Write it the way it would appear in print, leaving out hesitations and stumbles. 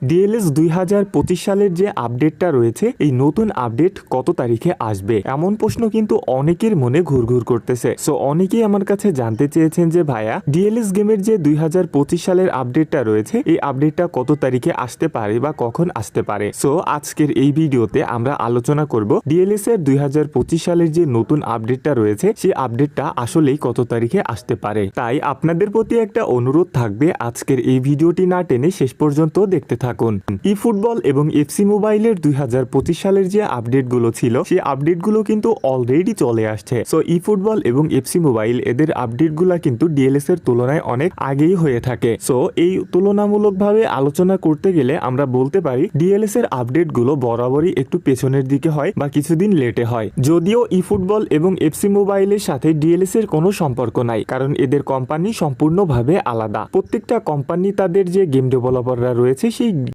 DLS 2025 সালের যে আপডেটটা রয়েছে এই নতুন আপডেট কত তারিখে আসবে এমন প্রশ্ন কিন্তু অনেকের মনে ঘুরঘুর করতেছে। সো অনেকেই আমার কাছে জানতে চেয়েছেন যে ভাইয়া ডিএলএস গেমের যে 2025 সালের আপডেটটা রয়েছে এই আপডেটটা কত তারিখে আসতে পারে বা কখন আসতে পারে। সো আজকের এই ভিডিওতে আমরা আলোচনা করব ডিএলএস এর 2025 সালের যে নতুন আপডেটটা রয়েছে সেই আপডেটটা আসলেই কত তারিখে আসতে পারে। তাই আপনাদের প্রতি একটা অনুরোধ থাকবে আজকের এই ভিডিওটি না টেনে শেষ পর্যন্ত দেখতে থাকুন। ই ফুটবল এবং এফসি মোবাইলের 2025 সালের যে আপডেটগুলো ছিল সেই আপডেটগুলো কিন্তু অলরেডি চলে আসছে। সো ই ফুটবল এবং এফসি মোবাইল এদের আপডেটগুলো কিন্তু ডিএলএস এর তুলনায় অনেক আগেই হয়ে থাকে। সো এই তুলনামূলকভাবে আলোচনা করতে গেলে আমরা বলতে পারি ডিএলএস এর আপডেটগুলো বরাবরই একটু পেছনের দিকে হয় বা কিছুদিন লেটে হয়। যদিও ই ফুটবল এবং এফসি মোবাইলের সাথে ডিএলএস এর কোনো সম্পর্ক নাই, কারণ এদের কোম্পানি সম্পূর্ণভাবে আলাদা। প্রত্যেকটা কোম্পানি তাদের যে গেম ডেভেলপাররা রয়েছে সেই